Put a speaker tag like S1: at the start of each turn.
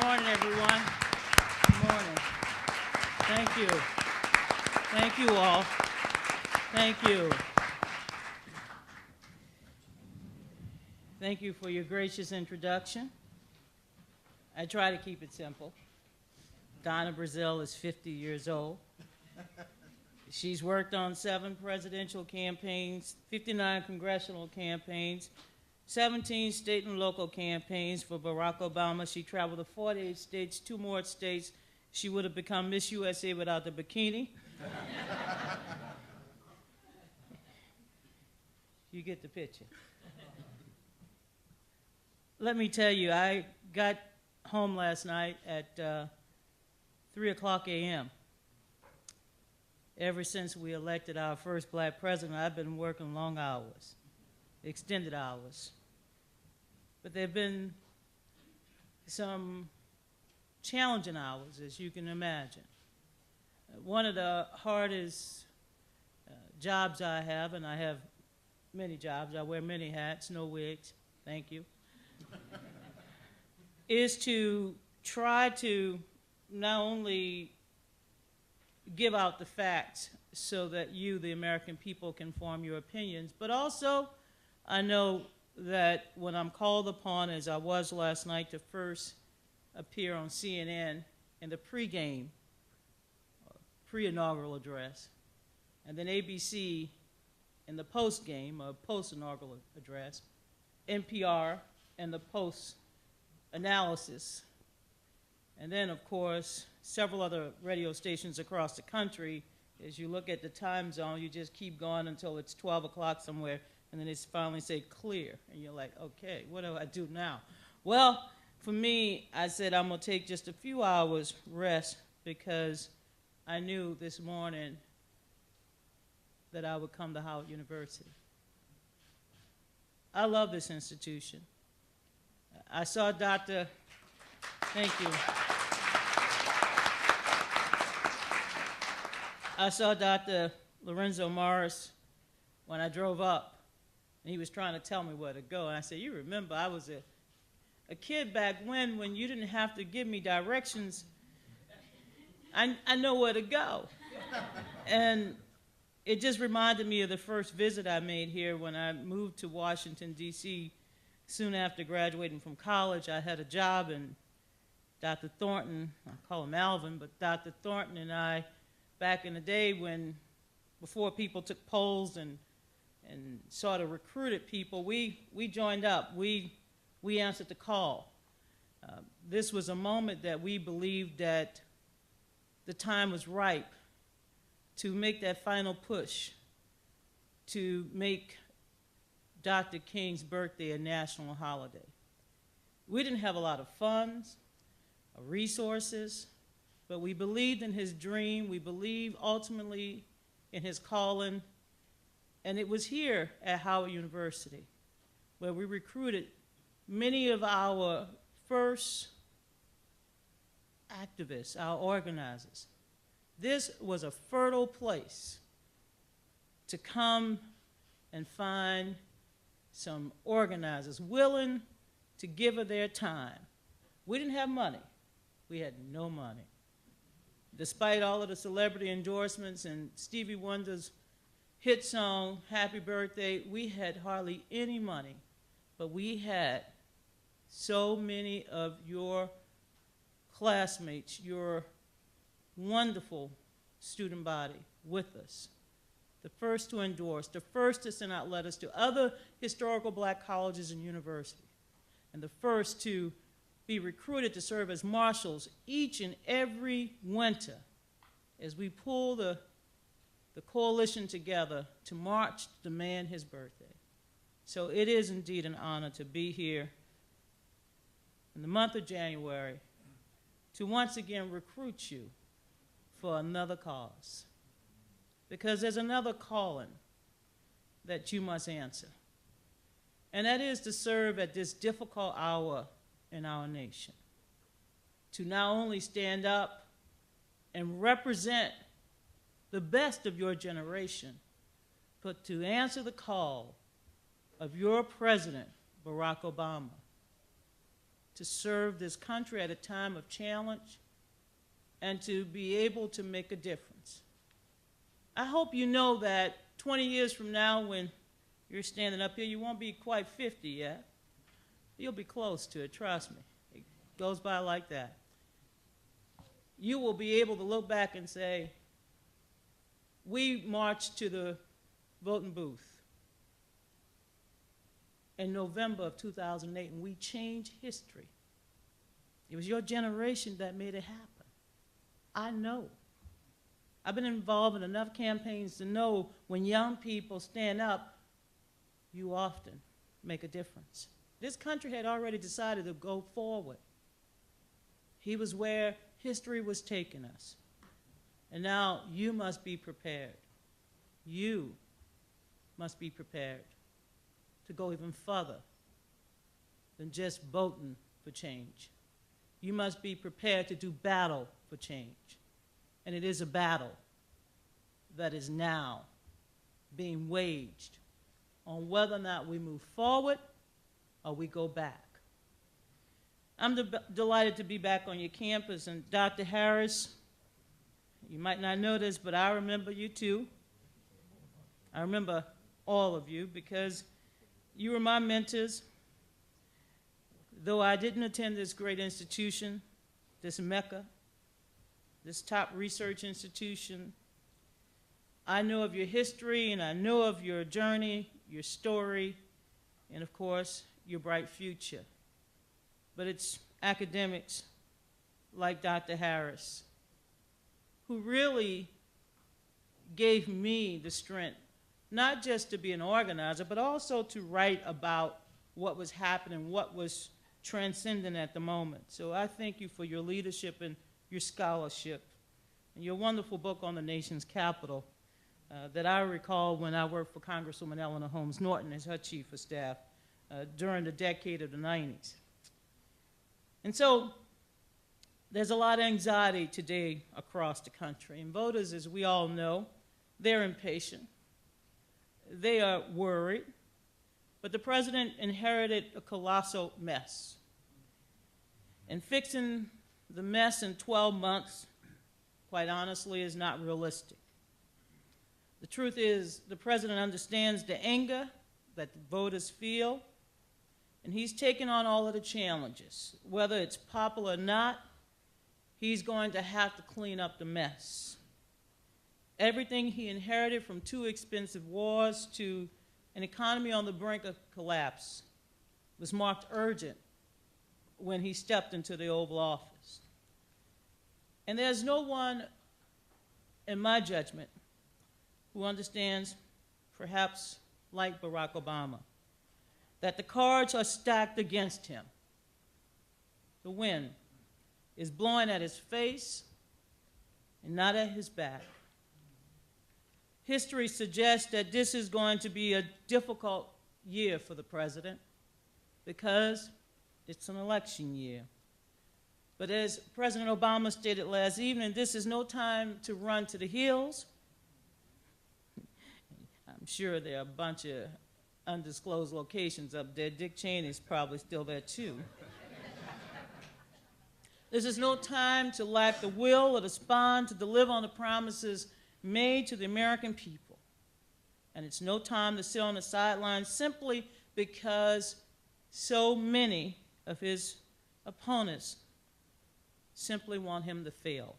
S1: morning, everyone. Good morning. Thank you. Thank you all. Thank you. Thank you for your gracious introduction. I try to keep it simple. Donna Brazile is 50 years old. She's worked on 7 presidential campaigns, 59 congressional campaigns, 17 state and local campaigns for Barack Obama. She traveled to 48 states, 2 more states. She would have become Miss USA without the bikini. You get the picture. Let me tell you, I got home last night at 3 o'clock a.m. Ever since we elected our first black president, I've been working long hours, extended hours. But there have been some challenging hours, as you can imagine. One of the hardest jobs I have, and I have many jobs, I wear many hats, no wigs, thank you, is to try to not only give out the facts so that you, the American people, can form your opinions, but also I know that when I'm called upon, as I was last night, to first appear on CNN in the pregame, pre-inaugural address, and then ABC in the postgame, or post-inaugural address, NPR and the post-analysis, and then, of course, several other radio stations across the country. As you look at the time zone, you just keep going until it's 12 o'clock somewhere, and then it's finally say clear, and you're like, okay, what do I do now? Well, for me, I said I'm going to take just a few hours rest because I knew this morning that I would come to Howard University. I love this institution. I saw Dr. Thank you. I saw Dr. Lorenzo Morris when I drove up, and he was trying to tell me where to go. And I said, you remember, I was a kid back when you didn't have to give me directions. I know where to go. And it just reminded me of the first visit I made here when I moved to Washington, D.C. Soon after graduating from college. I had a job, and Dr. Thornton, I call him Alvin, but Dr. Thornton and I, back in the day before people took polls and sort of recruited people, we joined up. We answered the call. This was a moment that we believed that the time was ripe to make that final push to make Dr. King's birthday a national holiday. We didn't have a lot of funds or resources, but we believed in his dream. We believed ultimately in his calling. And it was here at Howard University where we recruited many of our first activists, our organizers. This was a fertile place to come and find some organizers willing to give of their time. We didn't have money. We had no money. Despite all of the celebrity endorsements and Stevie Wonder's hit song, Happy Birthday, we had hardly any money, but we had so many of your classmates, your wonderful student body with us. The first to endorse, the first to send out letters to other historical black colleges and universities, and the first to be recruited to serve as marshals each and every winter as we pull the coalition together to march to demand his birthday. So it is indeed an honor to be here in the month of January to once again recruit you for another cause. Because there's another calling that you must answer. And that is to serve at this difficult hour in our nation. To not only stand up and represent the best of your generation, but to answer the call of your president, Barack Obama, to serve this country at a time of challenge and to be able to make a difference. I hope you know that 20 years from now, when you're standing up here, you won't be quite 50 yet. You'll be close to it, trust me. It goes by like that. You will be able to look back and say, we marched to the voting booth in November of 2008, and we changed history. It was your generation that made it happen. I know. I've been involved in enough campaigns to know when young people stand up, you often make a difference. This country had already decided to go forward. He was where history was taking us. And now you must be prepared. You must be prepared to go even further than just voting for change. You must be prepared to do battle for change. And it is a battle that is now being waged on whether or not we move forward or we go back. I'm delighted to be back on your campus, and Dr. Harris, you might not know this, but I remember you too. I remember all of you because you were my mentors. Though I didn't attend this great institution, this Mecca, this top research institution, I know of your history and I know of your journey, your story, and of course, your bright future. But it's academics like Dr. Harris who really gave me the strength, not just to be an organizer, but also to write about what was happening, what was transcendent at the moment. So I thank you for your leadership and your scholarship and your wonderful book on the nation's capital that I recall when I worked for Congresswoman Eleanor Holmes Norton as her chief of staff during the decade of the 90s. And so there's a lot of anxiety today across the country. And voters, as we all know, they're impatient. They are worried. But the president inherited a colossal mess. And fixing the mess in 12 months, quite honestly, is not realistic. The truth is, the president understands the anger that the voters feel, and he's taken on all of the challenges. Whether it's popular or not, he's going to have to clean up the mess. Everything he inherited, from 2 expensive wars to an economy on the brink of collapse, was marked urgent when he stepped into the Oval Office. And there's no one, in my judgment, who understands, perhaps like Barack Obama, that the cards are stacked against him. The wind is blowing at his face and not at his back. History suggests that this is going to be a difficult year for the president because it's an election year. But as President Obama stated last evening, this is no time to run to the hills. I'm sure there are a bunch of undisclosed locations up there. Dick Cheney's probably still there too. This is no time to lack the will or the spine to deliver on the promises made to the American people. And it's no time to sit on the sidelines simply because so many of his opponents simply want him to fail.